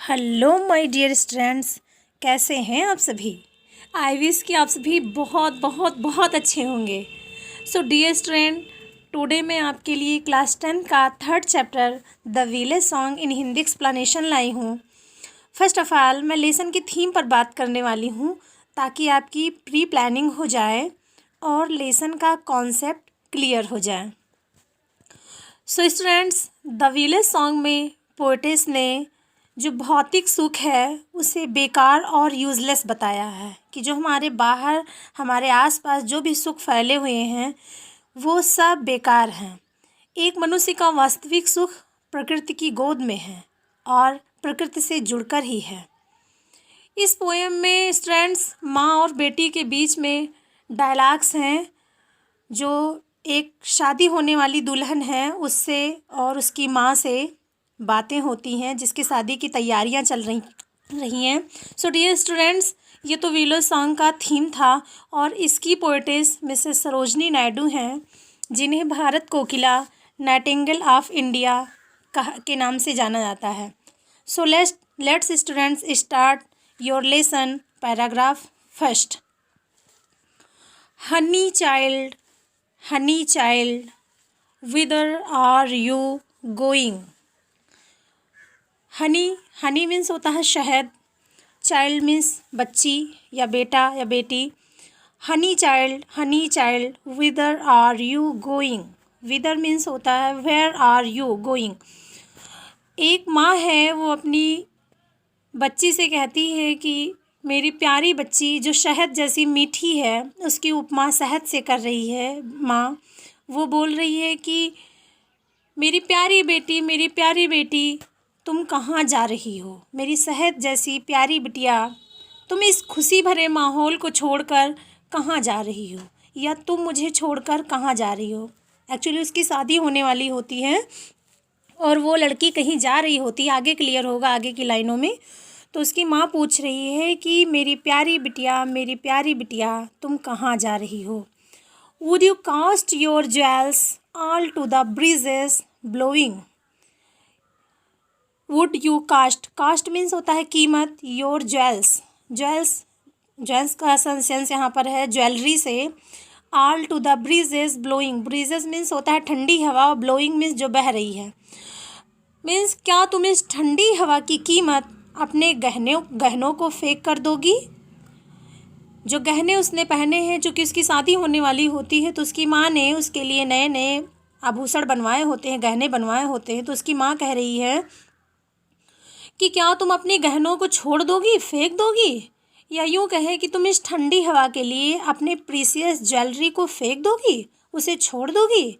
Hello my dear students, कैसे हैं आप सभी। आई विश कि आप सभी बहुत बहुत बहुत अच्छे होंगे। सो डियर स्टूडेंट, टुडे मैं आपके लिए क्लास 10 का third chapter the village song in Hindi explanation लाई हूँ। फर्स्ट ऑफ ऑल मैं लेसन की थीम पर बात करने वाली हूँ ताकि आपकी प्री प्लानिंग हो जाए और लेसन का कॉन्सेप्ट क्लियर हो जाए। So students, the village song में पोएटेस ने जो भौतिक सुख है उसे बेकार और यूज़लेस बताया है कि जो हमारे बाहर हमारे आसपास जो भी सुख फैले हुए हैं वो सब बेकार हैं। एक मनुष्य का वास्तविक सुख प्रकृति की गोद में है और प्रकृति से जुड़कर ही है। इस पोएम में स्टूडेंट्स माँ और बेटी के बीच में डायलॉग्स हैं जो एक शादी होने वाली दुल्हन है उससे और उसकी माँ से बातें होती हैं जिसकी शादी की तैयारियां चल रही हैं। सो डियर स्टूडेंट्स, ये तो विलेज सॉन्ग का थीम था और इसकी पोएटेस मिसेस सरोजनी नायडू हैं जिन्हें भारत कोकिला नाइटिंगेल ऑफ इंडिया के नाम से जाना जाता है। So let's students start your lesson. Paragraph first. Honey child whither are you going? Honey means होता है शहद, चाइल्ड मीन्स बच्ची या बेटा या बेटी। Honey child whither are you going? whither means होता है where are you going? एक माँ है वो अपनी बच्ची से कहती है कि मेरी प्यारी बच्ची जो शहद जैसी मीठी है उसकी उपमा शहद से कर रही है। माँ वो बोल रही है कि मेरी प्यारी बेटी तुम कहाँ जा रही हो, मेरी शहद जैसी प्यारी बिटिया तुम इस खुशी भरे माहौल को छोड़कर कहाँ जा रही हो, या तुम मुझे छोड़कर कहाँ जा रही हो। एक्चुअली उसकी शादी होने वाली होती है और वो लड़की कहीं जा रही होती है, आगे क्लियर होगा आगे की लाइनों में। तो उसकी माँ पूछ रही है कि मेरी प्यारी बिटिया तुम कहाँ जा रही हो। Would you cast your jewels all to the breezes blowing? Would you cast means होता है कीमत, your jewels का सेंस यहाँ पर है ज्वेलरी से। all to the breezes blowing, breezes means होता है ठंडी हवा, blowing means जो बह रही है। मीन्स क्या तुम इस ठंडी हवा की कीमत अपने गहनों को फेंक कर दोगी। जो गहने उसने पहने हैं, चूँकि उसकी शादी होने वाली होती है तो उसकी माँ ने उसके लिए नए नए आभूषण बनवाए होते हैं, गहने बनवाए होते हैं। तो उसकी माँ कह रही है कि क्या तुम अपने गहनों को छोड़ दोगी, फेंक दोगी, या यूँ कहे कि तुम इस ठंडी हवा के लिए अपने प्रीसियस ज्वेलरी को फेंक दोगी, उसे छोड़ दोगी।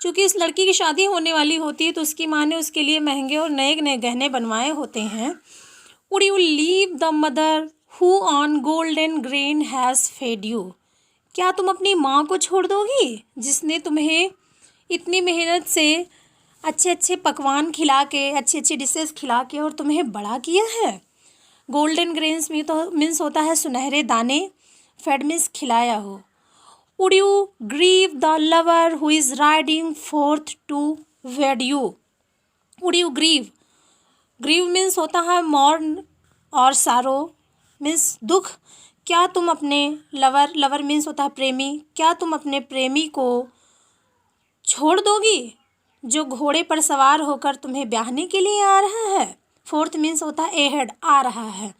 चूँकि इस लड़की की शादी होने वाली होती है तो उसकी माँ ने उसके लिए महंगे और नए नए गहने बनवाए होते हैं। Would you leave the mother who on golden grain has fed you? क्या तुम अपनी माँ को छोड़ दोगी जिसने तुम्हें इतनी मेहनत से अच्छे अच्छे पकवान खिला के, अच्छी अच्छी डिशेस खिला के और तुम्हें बड़ा किया है। गोल्डन ग्रेन्स में तो मीन्स होता है सुनहरे दाने, फेड मीन्स खिलाया हो। Would you grieve the lover who is riding forth to wed you? Would you grieve means होता है मॉर्न और सारो मीन्स दुख। क्या तुम अपने लवर मीन्स होता है प्रेमी, क्या तुम अपने प्रेमी को छोड़ दोगी जो घोड़े पर सवार होकर तुम्हें ब्याहने के लिए आ रहा है। फोर्थ मीन्स होता है एहेड, आ रहा है।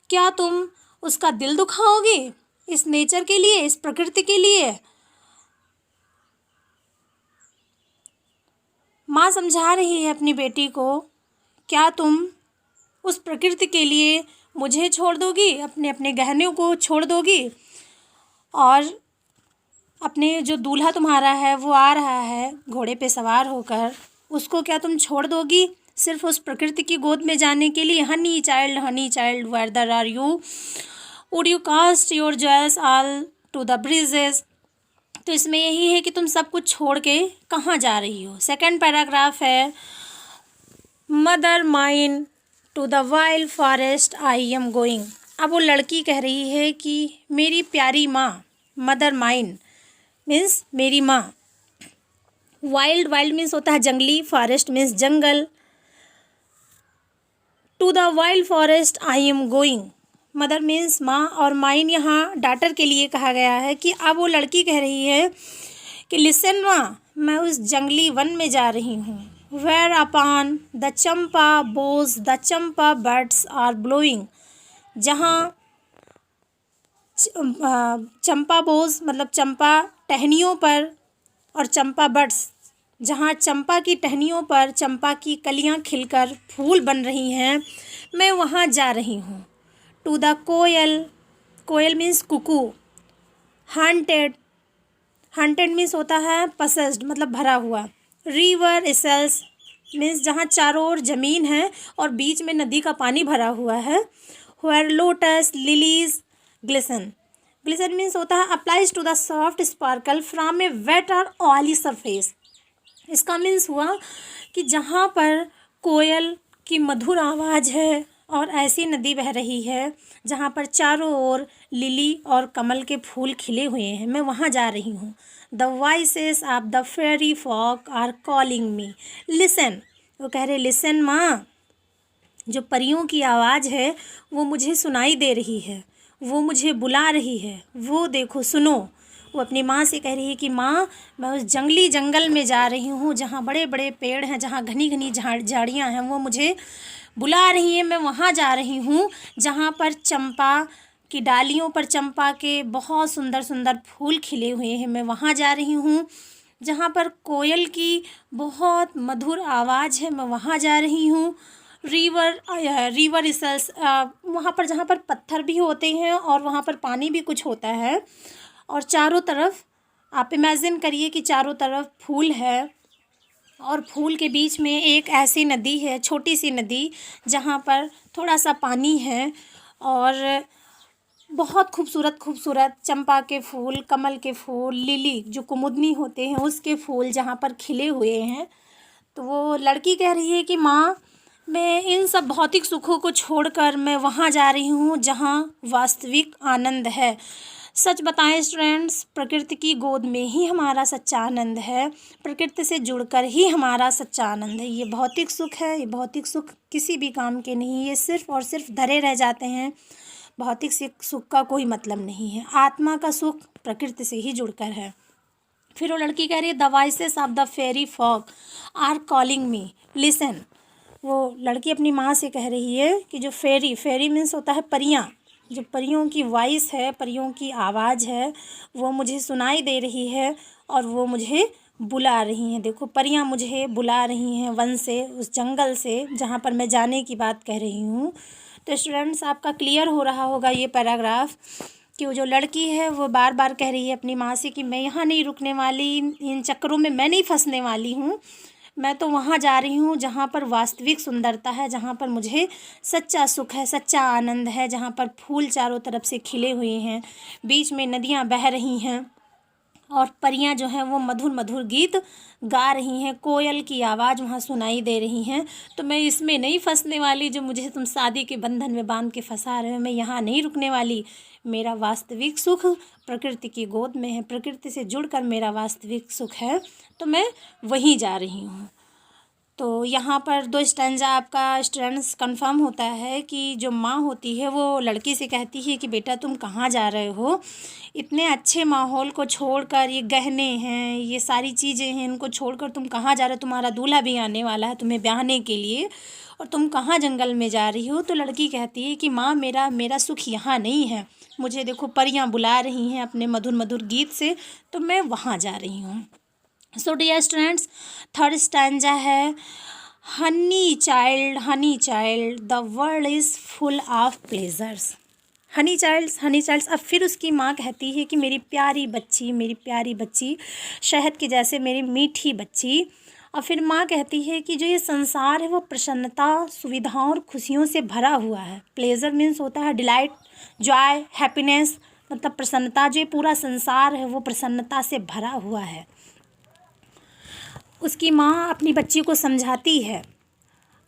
क्या तुम उसका दिल दुखाओगी इस नेचर के लिए, इस प्रकृति के लिए। माँ समझा रही है अपनी बेटी को, क्या तुम उस प्रकृति के लिए मुझे छोड़ दोगी, अपने गहनों को छोड़ दोगी, और अपने जो दूल्हा तुम्हारा है वो आ रहा है घोड़े पे सवार होकर, उसको क्या तुम छोड़ दोगी सिर्फ उस प्रकृति की गोद में जाने के लिए। Honey child whither are you, would you cast your joys all to the breezes. तो इसमें यही है कि तुम सब कुछ छोड़ के कहाँ जा रही हो। सेकेंड पैराग्राफ है, mother mine to the wild forest I am going. अब वो लड़की कह रही है कि मेरी प्यारी माँ, मदर माइन मीन्स मेरी माँ। वाइल्ड मीन्स होता है जंगली, फॉरेस्ट मीन्स जंगल, to the wild forest I am going. Mother means माँ, और माइन यहाँ डाटर के लिए कहा गया है कि अब वो लड़की कह रही है कि लिसन माँ, मैं उस जंगली वन में जा रही हूँ। Where upon the champa boughs the champa birds are blowing. जहाँ चंपा बोज मतलब चंपा टहनियों पर, और चंपा बर्ड्स जहाँ चंपा की टहनियों पर चंपा की कलियाँ खिलकर फूल बन रही हैं, मैं वहाँ जा रही हूँ। टू द कोयल, कोयल means cuckoo. Haunted, haunted means होता है पसेस्ड मतलब भरा हुआ। रिवर इसेल्स मीन्स जहाँ चारों ओर ज़मीन है और बीच में नदी का पानी भरा हुआ है। Where lotus lilies glisten, glisten means होता है applies to the soft sparkle from a wet और ऑयली सरफेस। इसका मीन्स हुआ कि जहाँ पर कोयल की मधुर आवाज़ है और ऐसी नदी बह रही है जहाँ पर चारों ओर लिली और कमल के फूल खिले हुए हैं, मैं वहाँ जा रही हूँ। The voices of the fairy folk are calling me listen. वो कह रहे लिसन माँ, जो परियों की आवाज़ है वो मुझे सुनाई दे रही है, वो मुझे बुला रही है, वो देखो सुनो। वो अपनी माँ से कह रही है कि माँ, मैं उस जंगली जंगल में जा रही हूँ जहाँ बड़े बड़े पेड़ हैं, जहाँ घनी घनी झाड़ियाँ हैं, वो मुझे बुला रही है। मैं वहाँ जा रही हूँ जहाँ पर चंपा की डालियों पर चंपा के बहुत सुंदर सुंदर फूल खिले हुए हैं, मैं वहाँ जा रही हूँ। जहाँ पर कोयल की बहुत मधुर आवाज़ है, मैं वहाँ जा रही हूँ। रिवर इसेल्स, वहाँ पर जहाँ पर पत्थर भी होते हैं और वहाँ पर पानी भी कुछ होता है, और चारों तरफ आप इमेजिन करिए कि चारों तरफ फूल है और फूल के बीच में एक ऐसी नदी है, छोटी सी नदी, जहाँ पर थोड़ा सा पानी है और बहुत खूबसूरत खूबसूरत चंपा के फूल, कमल के फूल, लिली जो कुमुदनी होते हैं उसके फूल जहाँ पर खिले हुए हैं। तो वो लड़की कह रही है कि माँ, मैं इन सब भौतिक सुखों को छोड़कर मैं वहाँ जा रही हूँ जहाँ वास्तविक आनंद है। सच बताएं स्टूडेंट्स, प्रकृति की गोद में ही हमारा सच्चा आनंद है, प्रकृति से जुड़कर ही हमारा सच्चा आनंद है। ये भौतिक सुख है, ये भौतिक सुख किसी भी काम के नहीं, ये सिर्फ़ और सिर्फ धरे रह जाते हैं। भौतिक सुख का कोई मतलब नहीं है, आत्मा का सुख प्रकृति से ही जुड़कर है। फिर वो लड़की कह रही है the voices of the fairy folk are calling me listen. वो लड़की अपनी माँ से कह रही है कि जो फेरी मीन्स होता है परियाँ, जो परियों की वॉइस है, परियों की आवाज़ है, वो मुझे सुनाई दे रही है और वो मुझे बुला रही हैं। देखो परियां मुझे बुला रही हैं वन से, उस जंगल से जहाँ पर मैं जाने की बात कह रही हूँ। तो स्टूडेंट्स, आपका क्लियर हो रहा होगा ये पैराग्राफ कि वो जो लड़की है वो बार बार कह रही है अपनी माँ से कि मैं यहाँ नहीं रुकने वाली, इन चक्करों में मैं नहीं फंसने वाली हूँ, मैं तो वहाँ जा रही हूँ जहाँ पर वास्तविक सुंदरता है, जहाँ पर मुझे सच्चा सुख है, सच्चा आनंद है, जहाँ पर फूल चारों तरफ से खिले हुए हैं, बीच में नदियाँ बह रही हैं और परियां जो हैं वो मधुर मधुर गीत गा रही हैं, कोयल की आवाज़ वहाँ सुनाई दे रही हैं। तो मैं इसमें नहीं फंसने वाली जो मुझे तुम शादी के बंधन में बांध के फंसा रहे हो, मैं यहाँ नहीं रुकने वाली। मेरा वास्तविक सुख प्रकृति की गोद में है, प्रकृति से जुड़कर मेरा वास्तविक सुख है, तो मैं वहीं जा रही हूँ। तो यहाँ पर 2 स्टैंजा आपका स्टूडेंट्स कंफर्म होता है कि जो माँ होती है वो लड़की से कहती है कि बेटा तुम कहाँ जा रहे हो, इतने अच्छे माहौल को छोड़कर, ये गहने हैं, ये सारी चीज़ें हैं, इनको छोड़कर तुम कहाँ जा रहे हो, तुम्हारा दूल्हा भी आने वाला है तुम्हें ब्याहने के लिए, और तुम कहाँ जंगल में जा रही हो। तो लड़की कहती है कि माँ मेरा सुख यहाँ नहीं है, मुझे देखो परियाँ बुला रही हैं अपने मधुर मधुर गीत से, तो मैं वहाँ जा रही हूँ। सो डियर स्टूडेंट्स, 3rd स्टैंजा है honey child the world is full of pleasures. Honey child's. अब फिर उसकी माँ कहती है कि मेरी प्यारी बच्ची, शहद की जैसे मेरी मीठी बच्ची। और फिर माँ कहती है कि जो ये संसार है वो प्रसन्नता, सुविधाओं और खुशियों से भरा हुआ है। प्लेजर मीन्स होता है डिलाइट, जॉय, हैप्पीनेस, मतलब प्रसन्नता। जो ये पूरा संसार है वो प्रसन्नता से भरा हुआ है। उसकी माँ अपनी बच्ची को समझाती है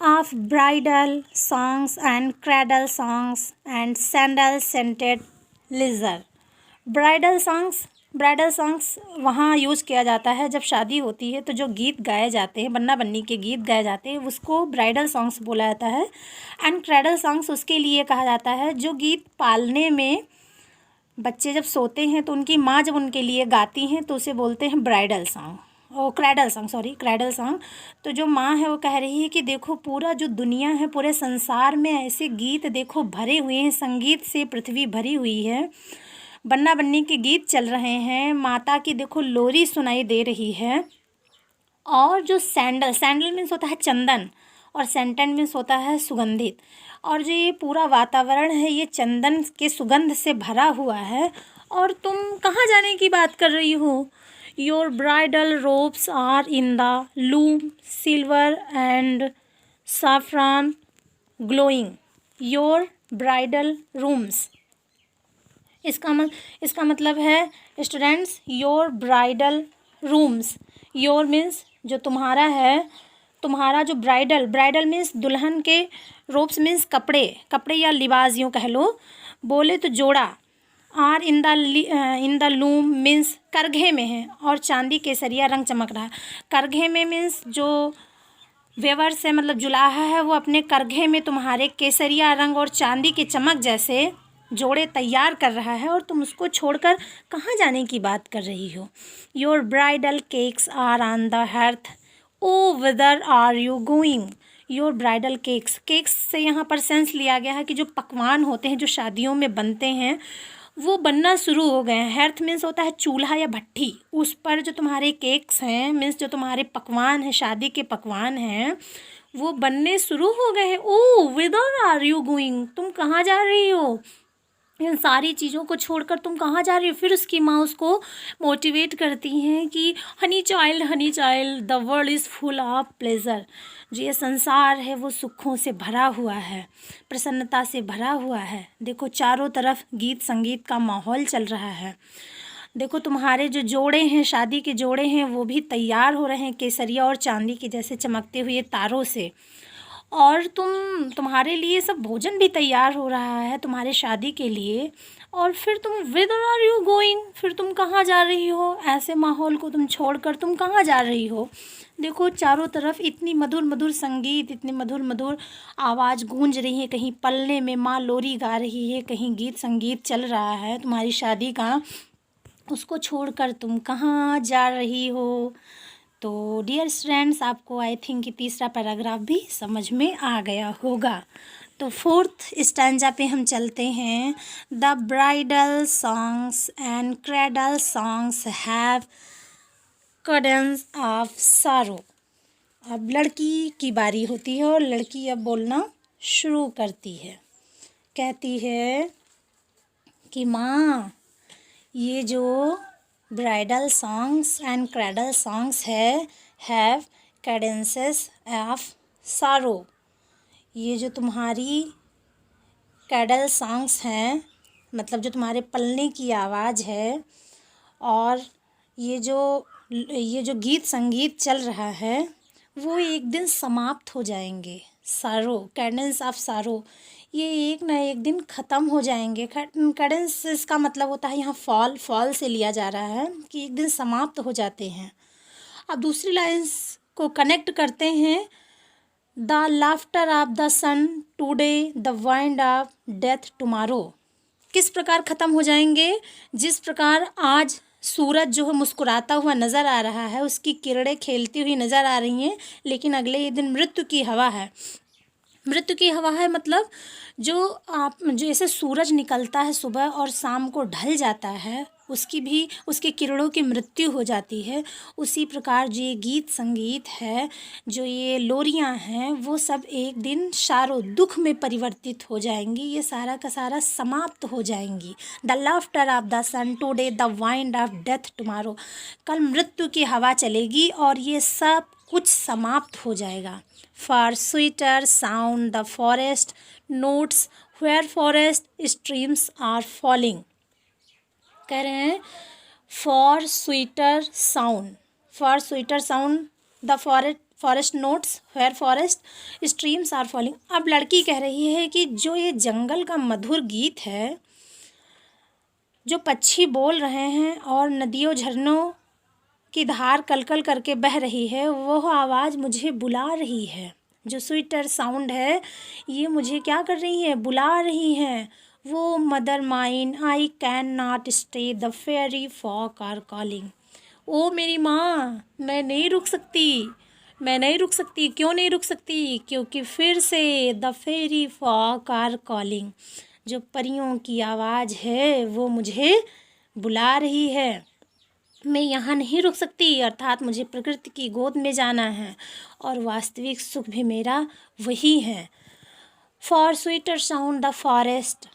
of bridal songs and cradle songs and sandal scented लिजर। Bridal songs bridal songs वहाँ यूज़ किया जाता है जब शादी होती है, तो जो गीत गाए जाते हैं, बन्ना बन्नी के गीत गाए जाते हैं, उसको ब्राइडल सॉन्ग्स बोला जाता है। एंड क्रेडल सॉन्ग्स उसके लिए कहा जाता है जो गीत पालने में, बच्चे जब सोते हैं तो उनकी माँ जब उनके लिए गाती हैं तो उसे बोलते हैं bridal song, O cradle song, sorry cradle song. तो जो माँ है वो कह रही है कि देखो पूरा जो दुनिया है, पूरे संसार में ऐसे गीत देखो भरे हुए हैं, संगीत से पृथ्वी भरी हुई है, बन्ना बन्नी के गीत चल रहे हैं, माता की देखो लोरी सुनाई दे रही है। और जो सैंडल, सैंडल मीन्स होता है चंदन, और सेंटेंट मीन्स होता है सुगंधित, और जो ये पूरा वातावरण है ये चंदन के सुगंध से भरा हुआ है। और तुम कहाँ जाने की बात कर रही हो? Your bridal robes are in the loom silver and saffron glowing your bridal rooms. इसका मतलब है students, your bridal rooms, your means जो तुम्हारा है, तुम्हारा जो ब्राइडल, ब्राइडल मीन्स दुल्हन के, रोब्स मीन्स कपड़े, कपड़े या लिबास यूँ कह लो, बोले तो जोड़ा, are in the loom means करघे में है, और चांदी केसरिया रंग चमक रहा है। करघे में मीन्स जो वेवर से मतलब जुलाहा है वो अपने करघे में तुम्हारे केसरिया रंग और चांदी के चमक जैसे जोड़े तैयार कर रहा है, और तुम उसको छोड़कर कहाँ जाने की बात कर रही हो? Your bridal cakes are on the hearth, O whither are you going. Your bridal cakes, cakes से यहाँ पर सेंस लिया गया है कि जो पकवान होते हैं जो शादियों में बनते हैं वो बनना शुरू हो गए हैं। हेर्थ मीन्स होता है चूल्हा या भट्ठी, उस पर जो तुम्हारे केक्स हैं मीन्स जो तुम्हारे पकवान हैं, शादी के पकवान हैं, वो बनने शुरू हो गए हैं। ओ विदर आर यू गोइंग, तुम कहाँ जा रही हो? इन सारी चीज़ों को छोड़कर तुम कहाँ जा रही हो? फिर उसकी माँ उसको मोटिवेट करती हैं कि Honey child the world is full of pleasure, जो ये संसार है वो सुखों से भरा हुआ है, प्रसन्नता से भरा हुआ है। देखो चारों तरफ गीत संगीत का माहौल चल रहा है। देखो तुम्हारे जो जोड़े हैं, शादी के जोड़े हैं, वो भी तैयार हो रहे हैं केसरिया और चांदी के जैसे चमकते हुए तारों से। और तुम्हारे लिए सब भोजन भी तैयार हो रहा है तुम्हारे शादी के लिए। और फिर तुम विदर आर यू गोइंग, फिर तुम कहाँ जा रही हो? ऐसे माहौल को तुम छोड़कर तुम कहाँ जा रही हो? देखो चारों तरफ इतनी मधुर मधुर संगीत, इतनी मधुर मधुर आवाज़ गूंज रही है, कहीं पल्ले में माँ लोरी गा रही है, कहीं गीत संगीत चल रहा है तुम्हारी शादी का, उसको छोड़कर तुम कहाँ जा रही हो? तो डियर स्टूडेंट्स, आपको आई थिंक कि तीसरा पैराग्राफ भी समझ में आ गया होगा। तो फोर्थ स्टैंजा पे हम चलते हैं। The bridal songs and cradle songs have Cadence of सारो। अब लड़की की बारी होती है और लड़की अब बोलना शुरू करती है। कहती है कि माँ, ये जो bridal songs and cradle songs have cadences of sorrow. ये जो तुम्हारी कैडल सॉन्ग्स हैं, मतलब जो तुम्हारे पलने की आवाज़ है, और ये जो गीत संगीत चल रहा है वो एक दिन समाप्त हो जाएंगे। सारो, कैडेंस ऑफ सारो, ये एक ना एक दिन ख़त्म हो जाएंगे। कैडेंस इसका मतलब होता है यहाँ फॉल से लिया जा रहा है कि एक दिन समाप्त हो जाते हैं। अब दूसरी लाइन्स को कनेक्ट करते हैं। The laughter of the sun today, the wind of death tomorrow. किस प्रकार ख़त्म हो जाएंगे? जिस प्रकार आज सूरज जो है मुस्कुराता हुआ नज़र आ रहा है, उसकी किरणें खेलती हुई नज़र आ रही हैं, लेकिन अगले ही दिन मृत्यु की हवा है। मृत्यु की हवा है मतलब जो ऐसे सूरज निकलता है सुबह और शाम को ढल जाता है, उसकी किरणों की मृत्यु हो जाती है। उसी प्रकार जो ये गीत संगीत है, जो ये लोरियां हैं, वो सब एक दिन सारो दुख में परिवर्तित हो जाएंगी। ये सारा का सारा समाप्त हो जाएंगी। The laughter of the sun today, the wind of death tomorrow. कल मृत्यु की हवा चलेगी और ये सब कुछ समाप्त हो जाएगा। For sweeter sound the forest notes where forest streams are falling. कह रहे हैं for sweeter sound the forest notes where forest streams are falling. अब लड़की कह रही है कि जो ये जंगल का मधुर गीत है, जो पक्षी बोल रहे हैं और नदियों झरनों की धार कलकल करके बह रही है, वो आवाज़ मुझे बुला रही है। जो स्वीटर साउंड है ये मुझे क्या कर रही है, बुला रही हैं। वो mother mine I can not stay the fairy folk are calling. ओ मेरी माँ, मैं नहीं रुक सकती, मैं नहीं रुक सकती। क्यों नहीं रुक सकती? क्योंकि फिर से the fairy folk are calling, जो परियों की आवाज़ है वो मुझे बुला रही है। मैं यहाँ नहीं रुक सकती, अर्थात मुझे प्रकृति की गोद में जाना है और वास्तविक सुख भी मेरा वही है। For sweeter sound the forest,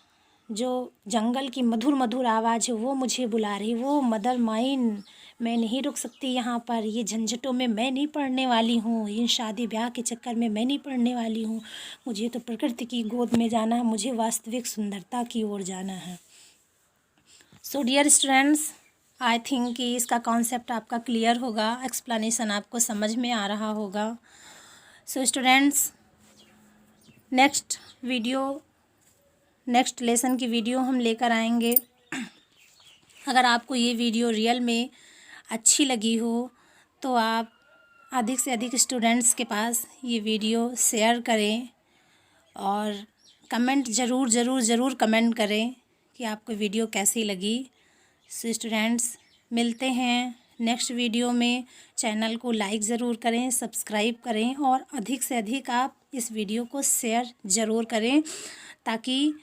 जो जंगल की मधुर मधुर आवाज़ है वो मुझे बुला रही। वो मदर माइन, मैं नहीं रुक सकती यहाँ पर, ये झंझटों में मैं नहीं पड़ने वाली हूँ, इन शादी ब्याह के चक्कर में मैं नहीं पड़ने वाली हूँ। मुझे तो प्रकृति की गोद में जाना है, मुझे वास्तविक सुंदरता की ओर जाना है। So dear students, I think कि इसका कॉन्सेप्ट आपका क्लियर होगा, एक्सप्लेनेशन आपको समझ में आ रहा होगा। सो स्टूडेंट्स, नेक्स्ट लेसन की वीडियो हम लेकर आएंगे। अगर आपको ये वीडियो रियल में अच्छी लगी हो तो आप अधिक से अधिक स्टूडेंट्स के पास ये वीडियो शेयर करें और कमेंट ज़रूर कमेंट करें कि आपको वीडियो कैसी लगी। सो स्टूडेंट्स, मिलते हैं नेक्स्ट वीडियो में। चैनल को लाइक ज़रूर करें, सब्सक्राइब करें और अधिक से अधिक आप इस वीडियो को शेयर ज़रूर करें, ताकि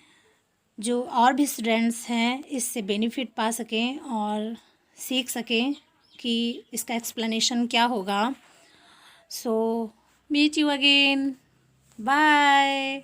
जो और भी स्टूडेंट्स हैं इससे बेनिफिट पा सकें और सीख सकें कि इसका एक्सप्लेनेशन क्या होगा। So meet you again, bye.